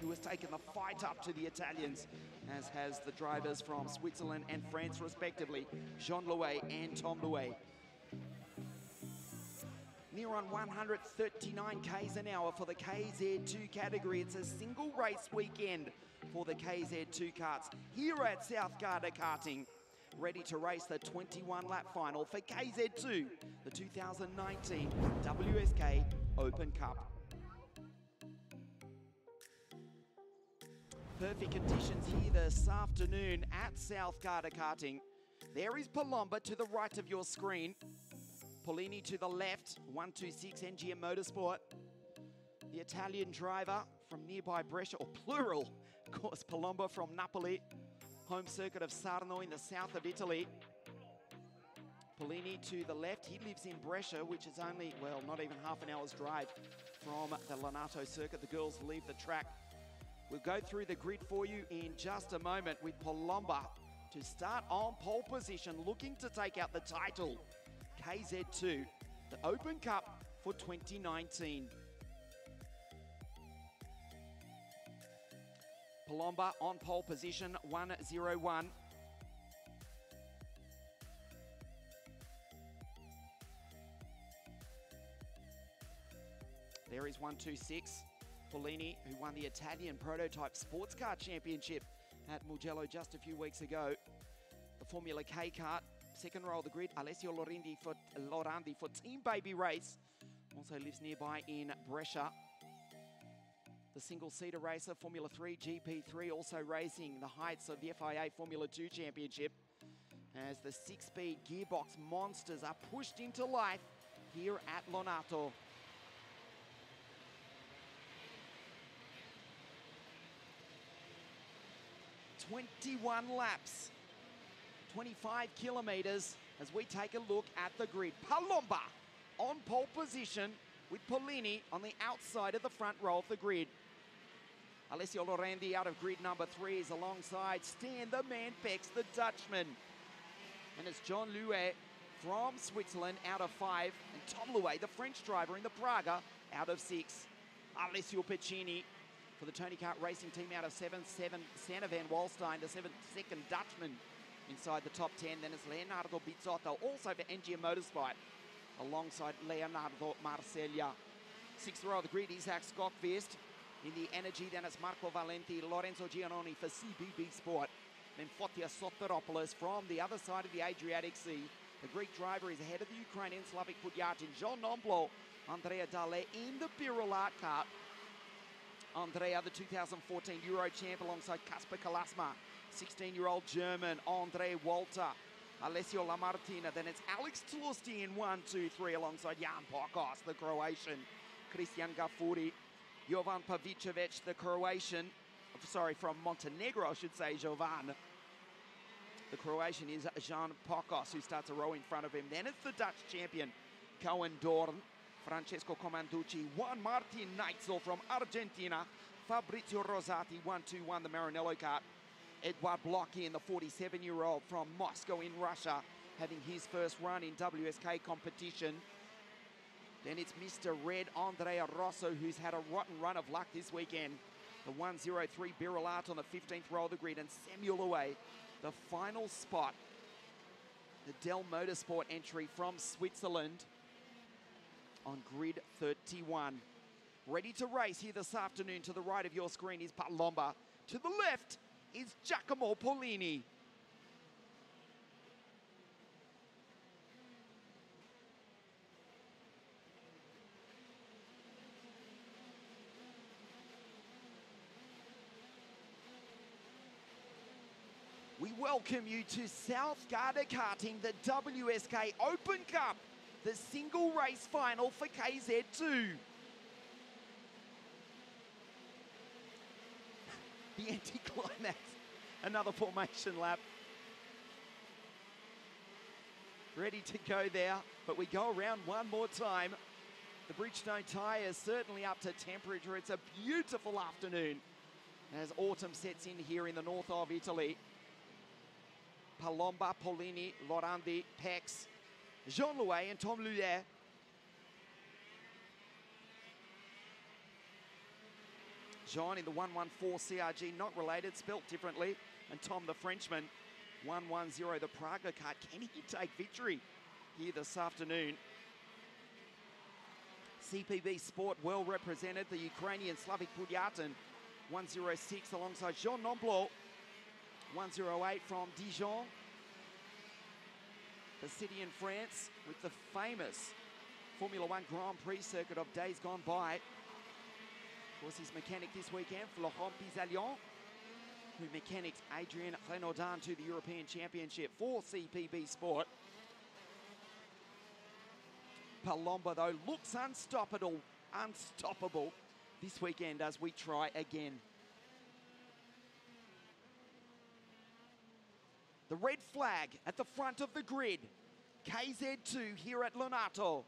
who has taken the fight up to the Italians, as has the drivers from Switzerland and France respectively, Jean Louet and Tom Louet. Near on 139 k's an hour for the Kz2 category. It's a single race weekend for the Kz2 karts here at South Garda Karting. Ready to race the 21-lap final for Kz2, the 2019 Wsk Open Cup. Perfect conditions here this afternoon at South Garda Karting. There is Palomba to the right of your screen. Polini to the left, 126 NGM Motorsport. The Italian driver from nearby Brescia, or plural, of course, Palomba from Napoli. Home circuit of Sarno in the south of Italy. Polini to the left, he lives in Brescia, which is only, well, not even half an hour's drive from the Lonato circuit. The girls leave the track. We'll go through the grid for you in just a moment with Palomba to start on pole position, looking to take out the title. Kz2, the Open Cup for 2019. Palomba on pole position, 101. There is 126. Polini, who won the Italian Prototype Sports Car Championship at Mugello just a few weeks ago. The Formula K kart, second row of the grid, Alessio Lorandi for Team Baby Race. Also lives nearby in Brescia. The single-seater racer, Formula 3, GP3, also racing the heights of the FIA Formula 2 Championship, as the six-speed gearbox monsters are pushed into life here at Lonato. 21 laps, 25 kilometers as we take a look at the grid. Palomba on pole position with Polini on the outside of the front row of the grid. Alessio Lorandi out of grid number 3 is alongside Stan the Man Pex, the Dutchman. And it's Jean Louet from Switzerland out of 5, and Tom Louet, the French driver in the Praga, out of 6. Alessio Piccini for the Tony Kart Racing team out of 7, Sanne van Walstein, the second Dutchman inside the top 10. Then it's Leonardo Bizzotto, also for NGM Motorsport, alongside Leonardo Marceglia. Sixth row of the grid, Isaac Skokvist in the Energy. Then it's Marco Valenti, Lorenzo Giannoni for CBB Sport. Then Fotios Soteropoulos from the other side of the Adriatic Sea. The Greek driver is ahead of the Ukrainian Slavik Pudyatin. Jean Nomblo, Andrea Dale in the Birolat kart. Andrea, the 2014 Euro champ, alongside Kasper Kalasma. 16-year-old German, Andre Walter. Alessio Lamartina. Then it's Alex Tlusti in 1, 2, 3, alongside Jan Pokos, the Croatian. Christian Gafuri. Jovan Pavicevic, the Croatian. Sorry, from Montenegro, I should say, Jovan. The Croatian is Jan Pokos, who starts a row in front of him. Then it's the Dutch champion, Cohen Dorn. Francesco Comanducci, Juan Martin Neitzel from Argentina, Fabrizio Rosati, 1-2-1, the Maranello kart. Edward Blocki, the 47-year-old from Moscow in Russia, having his first run in WSK competition. Then it's Mr. Red, Andrea Rosso, who's had a rotten run of luck this weekend. The 103 Birolat on the 15th row of the grid, and Samuel Louet, the final spot. The Dell Motorsport entry from Switzerland on grid 31. Ready to race here this afternoon. To the right of your screen is Palomba. To the left is Giacomo Polini. We welcome you to South Garda Karting, the Wsk Open Cup, the single race final for Kz2. The anticlimax, another formation lap. Ready to go there, but we go around one more time. The Bridgestone tyre is certainly up to temperature. It's a beautiful afternoon as autumn sets in here in the north of Italy. Palomba, Polini, Lorandi, Pex, Jean Louet and Tom Louet. Jean in the 114 CRG, not related, spelt differently. And Tom the Frenchman, 110 the Praga Kart. Can he take victory here this afternoon? CPB Sport well represented. The Ukrainian Slavik Pudyatin, 106 alongside Jean Nomblot, 108 from Dijon. The city in France with the famous Formula One Grand Prix circuit of days gone by. Of course, his mechanic this weekend, Florent Pizalion, who mechanics Adrien Renaudin to the European Championship for CPB Sport. Palomba, though, looks unstoppable this weekend as we try again. The red flag at the front of the grid. Kz2 here at Lonato.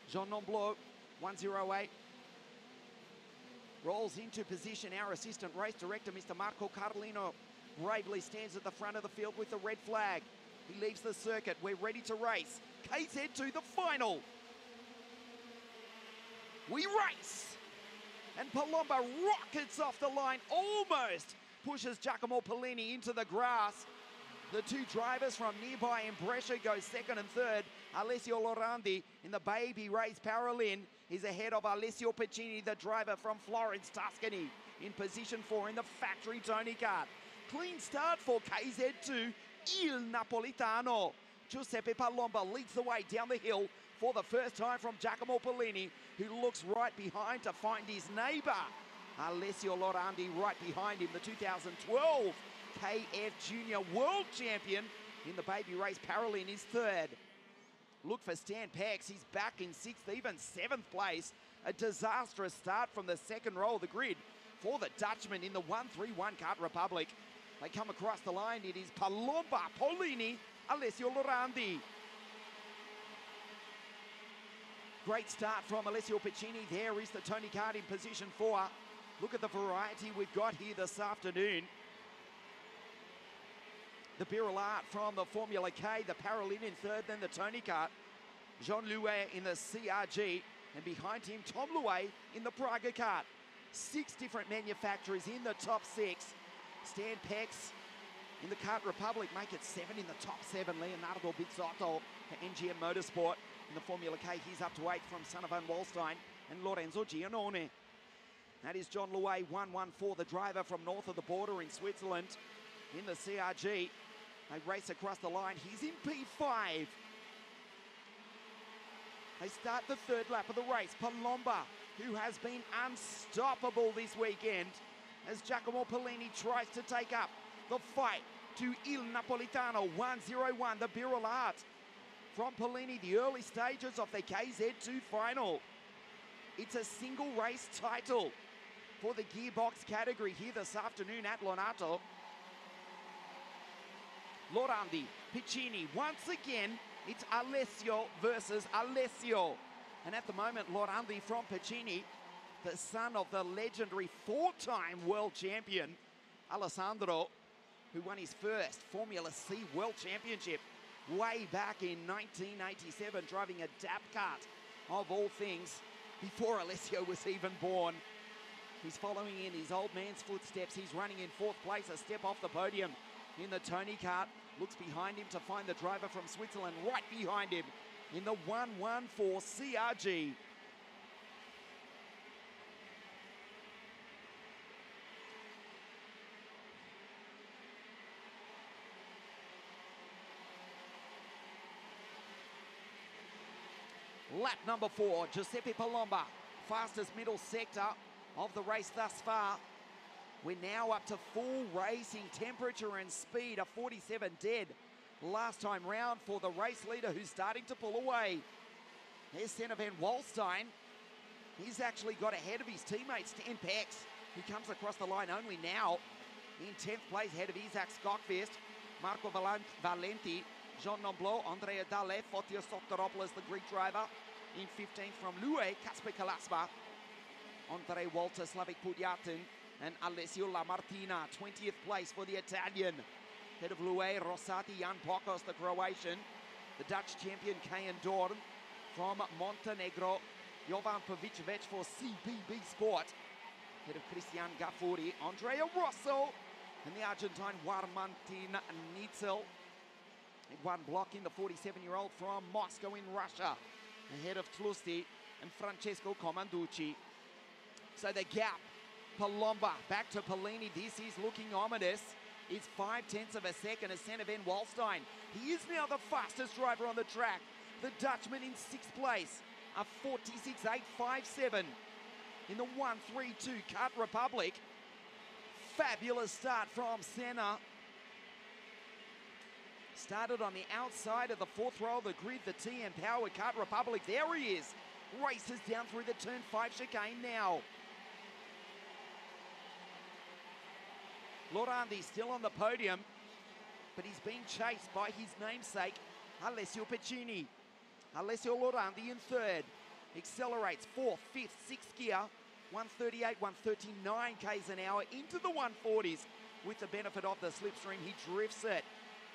Jean Nomblot, 108. Rolls into position. Our assistant race director, Mr. Marco Carlino, bravely stands at the front of the field with the red flag. He leaves the circuit. We're ready to race. Kz2 the final. We race. And Palomba rockets off the line, almost pushes Giacomo Polini into the grass. The two drivers from nearby Brescia go second and third. Alessio Lorandi in the baby race Paralin is ahead of Alessio Piccini, the driver from Florence, Tuscany, in position 4 in the factory Tony Kart. Clean start for Kz2, Il Napolitano. Giuseppe Palomba leads the way down the hill for the first time from Giacomo Polini, who looks right behind to find his neighbour. Alessio Lorandi right behind him, the 2012 KF Junior World Champion in the baby race. Paralin is third. Look for Stan Pex, he's back in 6th, even 7th place. A disastrous start from the second row of the grid for the Dutchman in the 131 Kart Republic. They come across the line, it is Palomba, Polini, Alessio Lorandi. Great start from Alessio Piccini. There is the Tony Kart in position 4. Look at the variety we've got here this afternoon. The Birol Art from the Formula K, the Paralin in third, then the Tony Kart. Jean Louet in the CRG, and behind him, Tom Louet in the Praga Kart. 6 different manufacturers in the top 6. Stan Pex in the Kart Republic make it 7 in the top 7. Leonardo Bizzotto for MGM Motorsport. In the Formula K, he's up to 8th from Sanne van Walstein and Lorenzo Giannone. That is John Louet, 114, the driver from north of the border in Switzerland. In the CRG, they race across the line. He's in P5. They start the third lap of the race. Palomba, who has been unstoppable this weekend, as Giacomo Polini tries to take up the fight to Il Napolitano, 101, the Birol Art. From Polini, the early stages of the Kz2 Final. It's a single race title for the gearbox category here this afternoon at Lonato. Lorandi, Piccini, once again, it's Alessio versus Alessio. And at the moment, Lorandi from Piccini, the son of the legendary 4-time world champion, Alessandro, who won his first Formula C World Championship way back in 1987, driving a DAP kart, of all things, before Alessio was even born. He's following in his old man's footsteps. He's running in 4th place, a step off the podium in the Tony Kart. Looks behind him to find the driver from Switzerland right behind him in the 114 CRG. Lap number 4, Giuseppe Palomba, fastest middle sector of the race thus far. We're now up to full racing temperature and speed, a 47 dead last time round for the race leader, who's starting to pull away. There's Sanne van Walstein. He's actually got ahead of his teammate Stan Pex, who comes across the line only now in 10th place, ahead of Isaac Skokvist, Marco Valenti, Jean Nomblot, Andrea Dalle, Fotios Soteropoulos, the Greek driver, in 15th from Louet, Kasper Kalaspa, Andre Walter, Slavik Pudyatin, and Alessio Lamartina, 20th place for the Italian. Head of Louet, Rosati, Jan Pokos, the Croatian. the Dutch champion Kz2 from Montenegro, Jovan Pavicevic for CBB Sport, ahead of Christian Gaffuri, Andrea Rosso, and the Argentine Juan Martin Nitzel. And one block in the 47-year-old from Moscow in Russia, ahead of Tlusty and Francesco Comanducci. So the gap, Palomba back to Polini. This is looking ominous. It's 0.5 of a second as Van Wallstein. He is now the fastest driver on the track. The Dutchman in 6th place, a 46.857 in the 1-3-2 Kart Republic. Fabulous start from Senna. Started on the outside of the 4th row of the grid, the TM Power Kart Republic. There he is. Races down through the turn 5 chicane now. Lorandi still on the podium, but he's being chased by his namesake, Alessio Piccini. Alessio Lorandi in 3rd. Accelerates 4th, 5th, 6th gear. 138, 139 k's an hour into the 140s. With the benefit of the slipstream, he drifts it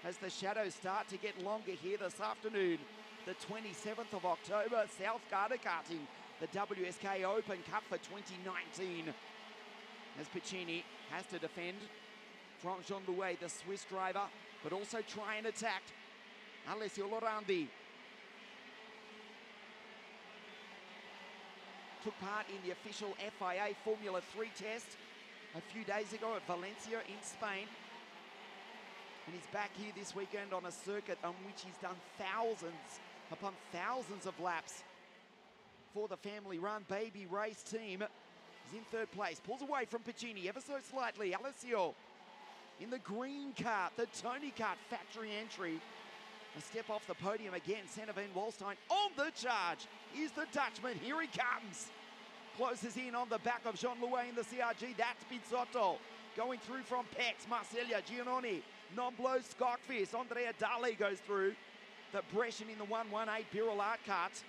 as the shadows start to get longer here this afternoon. The 27th of October, South Garda karting, the Wsk Open Cup for 2019. As Piccini has to defend from Jean-Louis, the Swiss driver, but also try and attack Alessio Lorandi. Took part in the official FIA Formula 3 test a few days ago at Valencia in Spain. And he's back here this weekend on a circuit on which he's done thousands upon thousands of laps for the family-run baby race team. He's in 3rd place, pulls away from Piccini ever so slightly. Alessio in the green kart, the Tony Kart factory entry. A step off the podium again, Van Wallstein on the charge. Here's the Dutchman, here he comes. Closes in on the back of Jean-Louis in the CRG, that's Pizzotto. Going through from Pex, Marcella, Giannoni, Nomblo, Skogfist, Andrea Dali goes through. The Brescian in the 118 Birol Art Kart.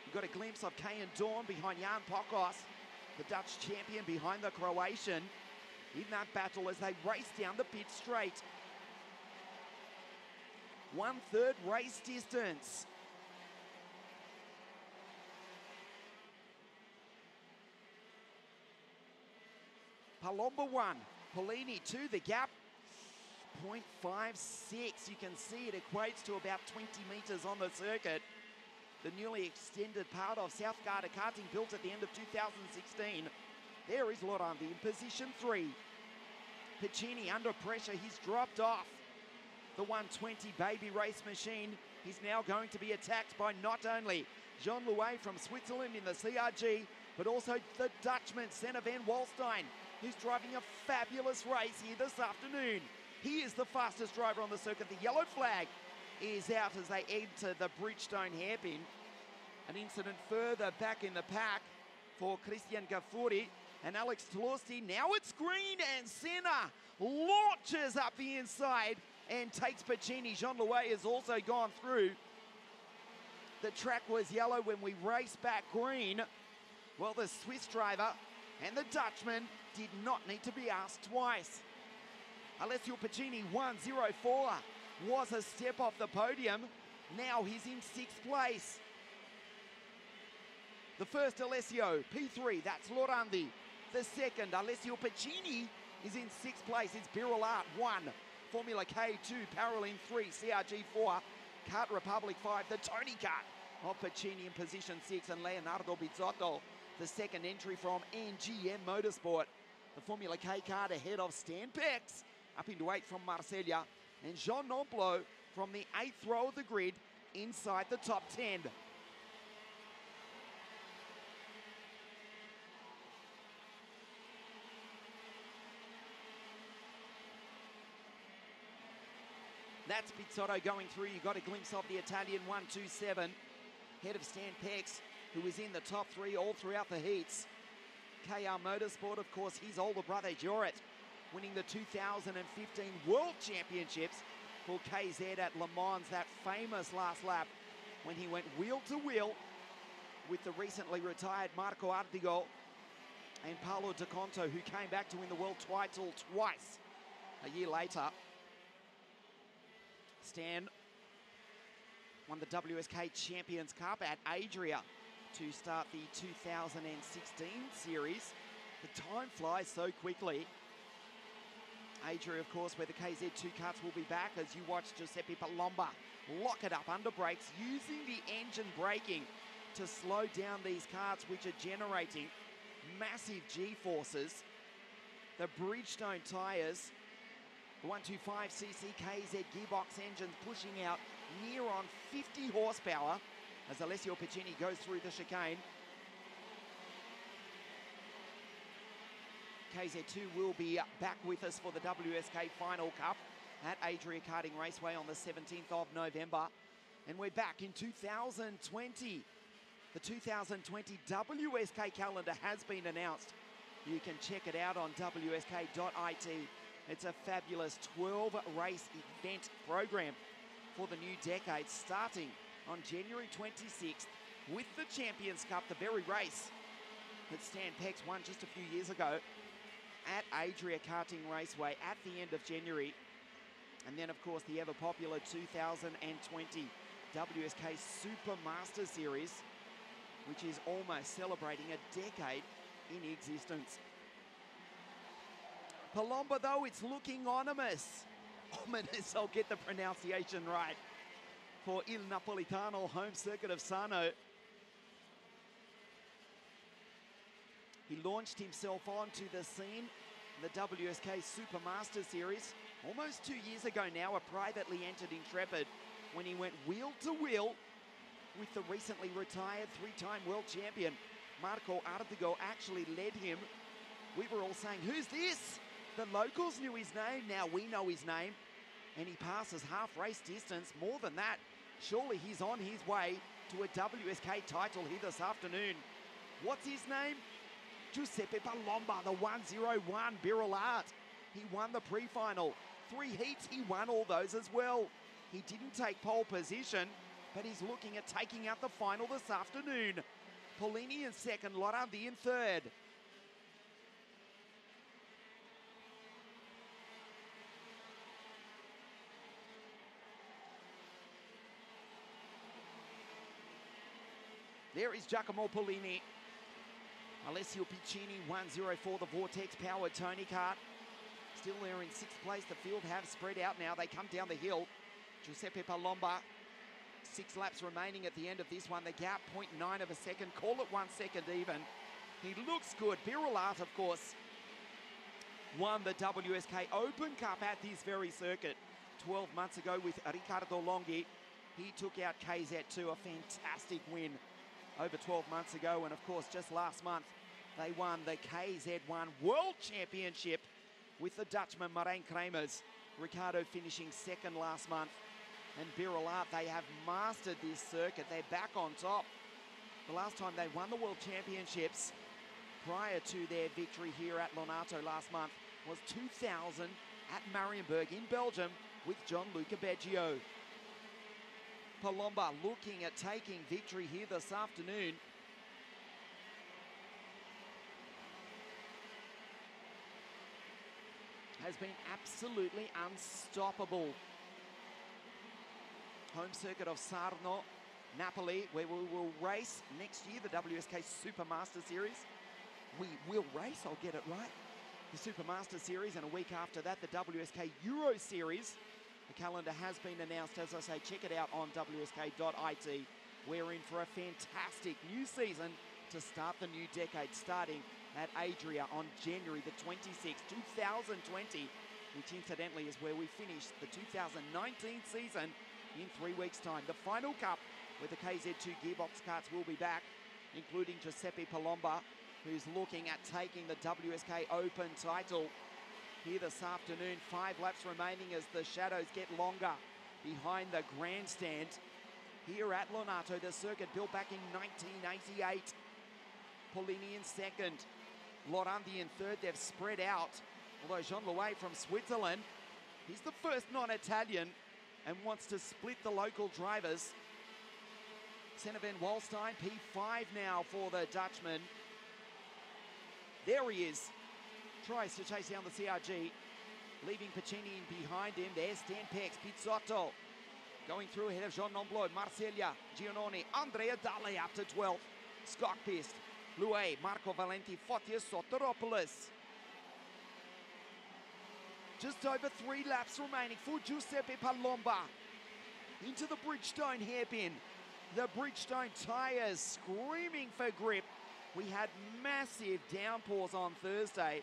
You've got a glimpse of Kz2 behind Jan Pokos, the Dutch champion behind the Croatian, in that battle as they race down the pit straight. 1/3 race distance. Palomba 1, Polini 2, the gap 0.56. You can see it equates to about 20 meters on the circuit. The newly extended part of South Garda karting built at the end of 2016. There is Lorandi in position 3. Piccini under pressure, he's dropped off. The 120 baby race machine. He's now going to be attacked by not only Jean-Louis from Switzerland in the CRG, but also the Dutchman, Van Wallstein, who's driving a fabulous race here this afternoon. He is the fastest driver on the circuit. The yellow flag is out as they enter the Bridgestone hairpin. An incident further back in the pack for Christian Gaffuri and Alex Tlusty. Now it's green and Senna launches up the inside and takes Piccini. Jean-Louis has also gone through. The track was yellow when we raced back green. Well, the Swiss driver and the Dutchman did not need to be asked twice. Alessio Piccini 1:04 was a step off the podium. Now he's in 6th place. The first Alessio, P3, that's Lorandi. The second, Alessio Piccini, is in 6th place. It's Birol Art 1, Formula K2, Paralin 3, CRG 4, Kart Republic 5, the Tony Kart of Piccini in position 6, and Leonardo Pizzotto, the second entry from NGM Motorsport. The Formula K kart ahead of Stan Pex, up into 8th from Marcella, and Jean Nomblo from the 8th row of the grid inside the top 10. That's Pizzotto going through. You got a glimpse of the Italian 127, head of Stan Pex, who was in the top 3 all throughout the heats. KR Motorsport, of course, his older brother, Jorit, winning the 2015 World Championships for KZ at Le Mans, that famous last lap when he went wheel to wheel with the recently retired Marco Ardigo and Paolo De Conto, who came back to win the world title twice a year later. Stan won the WSK Champions Cup at Adria to start the 2016 series. The time flies so quickly. Adria, of course, where the Kz2 karts will be back as you watch Giuseppe Palomba lock it up under brakes, using the engine braking to slow down these karts, which are generating massive G-forces. The Bridgestone tyres, the 125cc KZ gearbox engines pushing out near on 50 horsepower as Alessio Piccini goes through the chicane. Kz2 will be back with us for the Wsk Final Cup at Adria Karting Raceway on the 17th of November. And we're back in 2020. The 2020 WSK calendar has been announced. You can check it out on wsk.it. It's a fabulous 12-race event program for the new decade, starting on January 26th with the Champions Cup, the very race that Stan Pex won just a few years ago at Adria Karting Raceway at the end of January. And then, of course, the ever-popular 2020 WSK Super Master Series, which is almost celebrating a decade in existence. Palomba, though, it's looking ominous. Ominous, I'll get the pronunciation right, for Il Napolitano home circuit of Sarno. He launched himself onto the scene in the WSK Super Master Series almost 2 years ago now, a privately entered Intrepid, when he went wheel to wheel with the recently retired three-time world champion. Marco Artigo actually led him. We were all saying, who's this? The locals knew his name, now we know his name. And he passes half race distance, more than that. Surely he's on his way to a WSK title here this afternoon. What's his name? Giuseppe Palomba, the 101 Birol Art. He won the pre-final. 3 heats, he won all those as well. He didn't take pole position, but he's looking at taking out the final this afternoon. Polini in second, Lorandi in third. There is Giacomo Polini. Alessio Piccini, 104, the Vortex-powered Tony kart. Still there in 6th place. The field have spread out now. They come down the hill. Giuseppe Palomba, 6 laps remaining at the end of this one. The gap, 0.9 of a second. Call it 1 second even. He looks good. Birol Art, of course, won the WSK Open Cup at this very circuit 12 months ago with Riccardo Longhi. He took out Kz2, a fantastic win over 12 months ago. And of course, just last month, they won the KZ1 World Championship with the Dutchman Marijn Kremers. Riccardo finishing second last month. And Birol Art, they have mastered this circuit. They're back on top. The last time they won the World Championships prior to their victory here at Lonato last month was 2000 at Marienburg in Belgium with Gianluca Beggio. Palomba looking at taking victory here this afternoon. Has been absolutely unstoppable. Home circuit of Sarno, Napoli, where we will race next year, the WSK Super Master Series. We will race, I'll get it right. The Super Master Series, and a week after that, the WSK Euro Series. The calendar has been announced. As I say, check it out on wsk.it. We're in for a fantastic new season to start the new decade, starting at Adria on January the 26th, 2020, which incidentally is where we finished the 2019 season in 3 weeks' time. The Final Cup, where the KZ2 gearbox karts will be back, including Giuseppe Palomba, who's looking at taking the WSK Open title here this afternoon. 5 laps remaining as the shadows get longer behind the grandstand here at Lonato, the circuit built back in 1988. Polini in second, Lorandi in third. They've spread out, although Jean-Louis from Switzerland, he's the first non-Italian and wants to split the local drivers. Seneven Wallstein, P5 now for the Dutchman. There he is. Tries to chase down the CRG, leaving Piccini in behind him. There's Stan Pex, Pizzotto Going through ahead of Jean Nomblot, Marcella, Giannoni, Andrea Dalle up to 12th. Skokpist, Louet, Marco Valenti, Fotios, Soteropoulos. Just over 3 laps remaining for Giuseppe Palomba. Into the Bridgestone hairpin. The Bridgestone tyres screaming for grip. We had massive downpours on Thursday.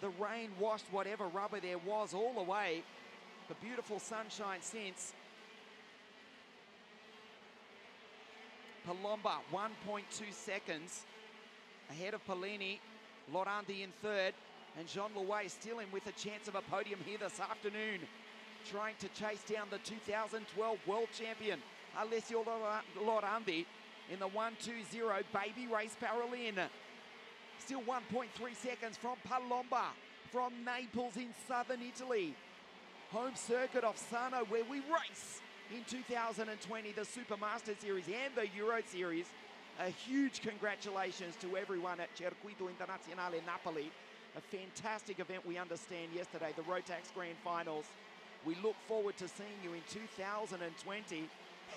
The rain washed whatever rubber there was all away. But beautiful sunshine since. Palomba, 1.2 seconds ahead of Polini. Lorandi in third. And Jean Louet still in with a chance of a podium here this afternoon. Trying to chase down the 2012 world champion, Alessio Lorandi, in the 1:20 baby race Paralin. Still 1.3 seconds from Palomba, from Naples in southern Italy. Home circuit of Sano, where we race in 2020, the Supermaster Series and the Euro Series. A huge congratulations to everyone at Circuito Internazionale Napoli. A fantastic event, we understand, yesterday, the Rotax Grand Finals. We look forward to seeing you in 2020,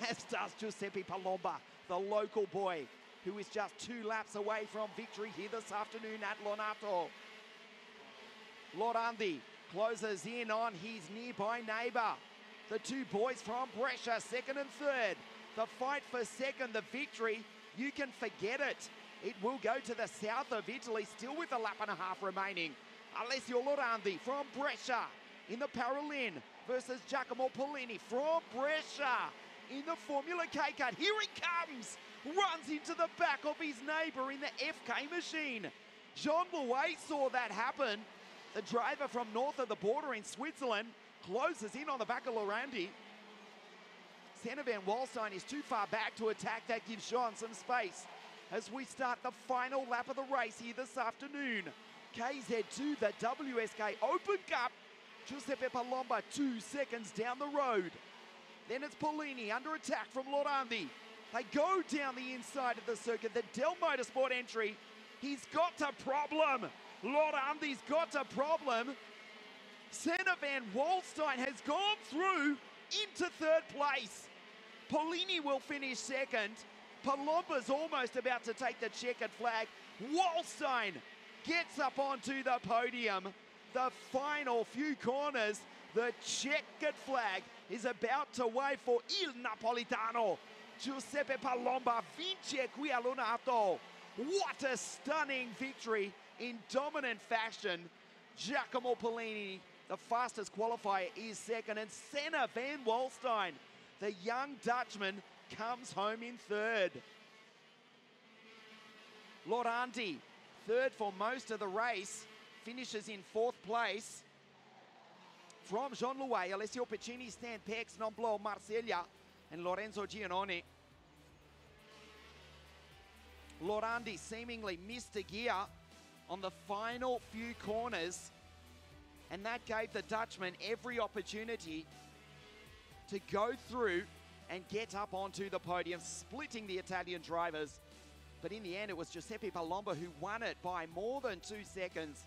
as does Giuseppe Palomba, the local boy, who is just 2 laps away from victory here this afternoon at Lonato. Lorandi closes in on his nearby neighbour. The 2 boys from Brescia, second and third. The fight for second, the victory, you can forget it. It will go to the south of Italy, still with a lap and a half remaining. Alessio Lorandi from Brescia in the Paralin versus Giacomo Polini from Brescia in the Formula K Kart. Here he comes, runs into the back of his neighbour in the FK machine. Jean Louet saw that happen. The driver from north of the border in Switzerland closes in on the back of Lorandi. Senna van Walstein is too far back to attack. That gives Jean some space as we start the final lap of the race here this afternoon. Kz2, the Wsk Open Cup. Giuseppe Palomba 2 seconds down the road. Then it's Polini under attack from Lorandi. They go down the inside of the circuit. The Dell Motorsport entry. He's got a problem. Lorandi's got a problem. Senna van Walstein has gone through into third place. Polini will finish second. Palomba's almost about to take the checkered flag. Walstein gets up onto the podium. The final few corners, the checkered flag is about to wave for Il Napolitano. Giuseppe Palomba vince qui a Lonato. What a stunning victory in dominant fashion. Giacomo Polini, the fastest qualifier, is second, and Senna van Walstein, the young Dutchman, comes home in third. Lorandi, third for most of the race, finishes in fourth place. From Jean Louet, Alessio Piccini, Stan Pex, Nomblot, Marcella, and Lorenzo Giannoni. Lorandi seemingly missed a gear on the final few corners, and that gave the Dutchman every opportunity to go through and get up onto the podium, splitting the Italian drivers. But in the end, it was Giuseppe Palomba who won it by more than 2 seconds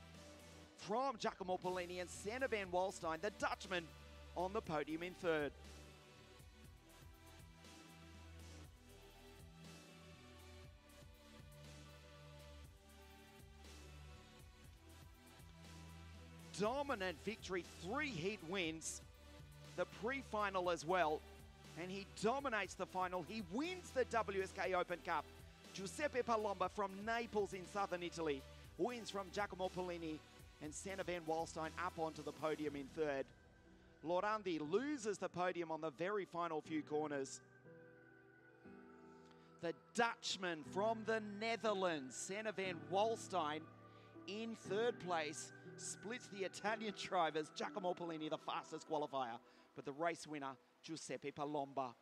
from Giacomo Polini, and Senna van Walstein, the Dutchman, on the podium in third. Dominant victory, 3 heat wins, the pre-final as well, and he dominates the final. He wins the Wsk Open Cup. Giuseppe Palomba from Naples in southern Italy wins from Giacomo Polini, and Senna van Walstein up onto the podium in third. Lorandi loses the podium on the very final few corners. The Dutchman from the Netherlands, Senna van Walstein, in third place, splits the Italian drivers. Giacomo Polini, the fastest qualifier, but the race winner, Giuseppe Palomba.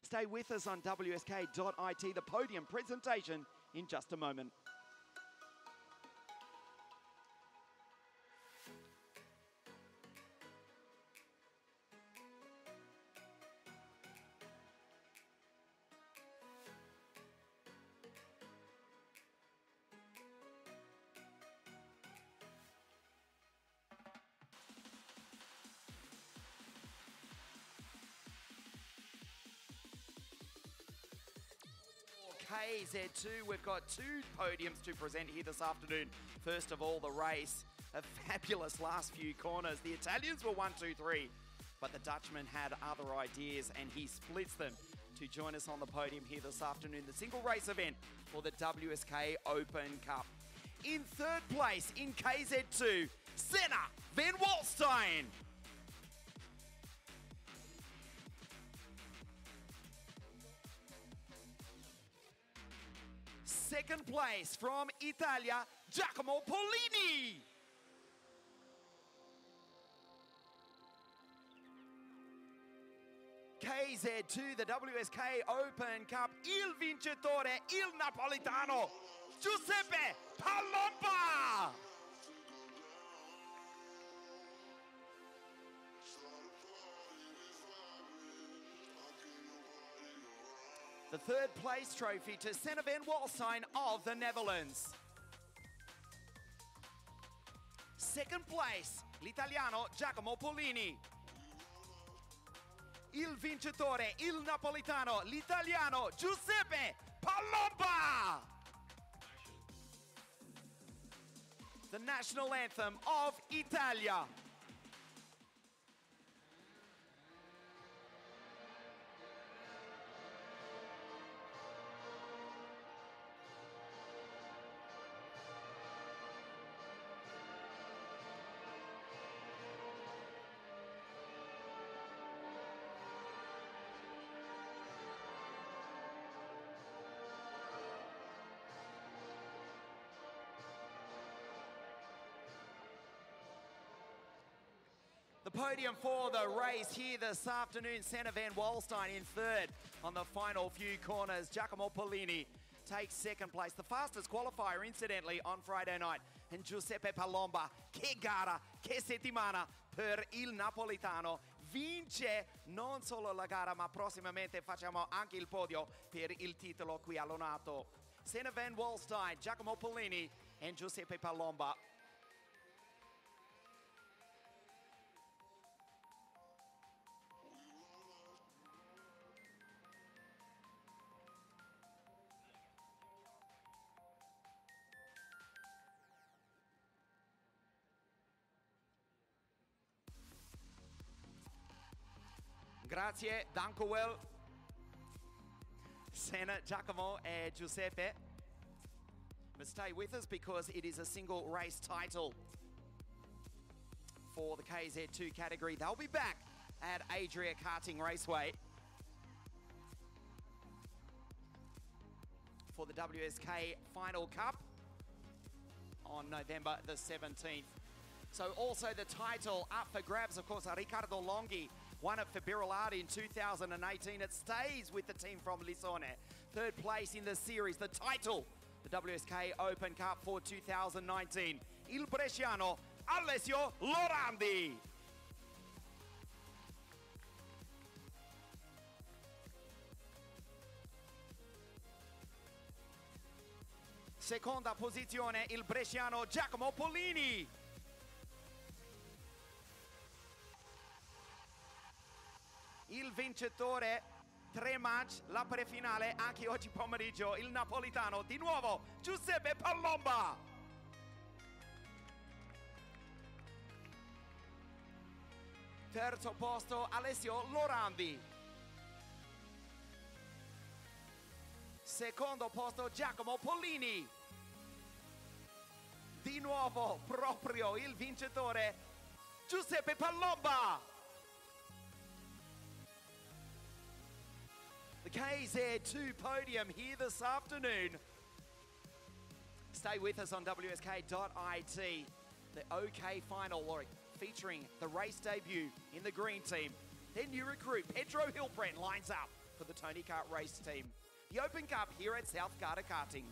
Stay with us on wsk.it, the podium presentation in just a moment. Kz2, we've got two podiums to present here this afternoon. First of all, the race, a fabulous last few corners. The Italians were 1, 2, 3, but the Dutchman had other ideas and he splits them to join us on the podium here this afternoon. The single race event for the Wsk Open Cup. In third place in Kz2, Senna van Walstein. Second place from Italia, Giacomo Pollini. Kz2, the Wsk Open Cup, il vincitore, il napolitano, Giuseppe Palomba. The third place trophy to Senna van Walstein of the Netherlands. Second place, l'italiano Giacomo Pollini. Il vincitore, il napolitano, l'italiano Giuseppe Palomba. The national anthem of Italia. The podium for the race here this afternoon, Senna van Walstein in third on the final few corners. Giacomo Pollini takes second place, the fastest qualifier incidentally on Friday night. And Giuseppe Palomba, che gara, che settimana per il napolitano. Vince non solo la gara, ma prossimamente facciamo anche il podio per il titolo qui a Lonato. Senna van Walstein, Giacomo Pollini and Giuseppe Palomba. Grazie, danke well. Senna, Giacomo and Giuseppe. But stay with us because it is a single race title for the Kz2 category. They'll be back at Adria Karting Raceway for the Wsk Final Cup on November the 17th. So also the title up for grabs, of course, Riccardo Longhi won it for Birolard in 2018. It stays with the team from Lisone. Third place in the series, the title, the Wsk Open Cup for 2019. Il Bresciano, Alessio Lorandi. Seconda posizione, il Bresciano Giacomo Pollini. Il vincitore, 3 match, la prefinale anche oggi pomeriggio, il napolitano di nuovo Giuseppe Palomba. Terzo posto Alessio Lorandi. Secondo posto Giacomo Pollini. Di nuovo proprio il vincitore Giuseppe Palomba. The Kz2 podium here this afternoon. Stay with us on wsk.it. The OK Final featuring the race debut in the green team. Their new recruit, Pedro Hilbrand, lines up for the Tony Kart Race team. The Open Cup here at South Kart Karting.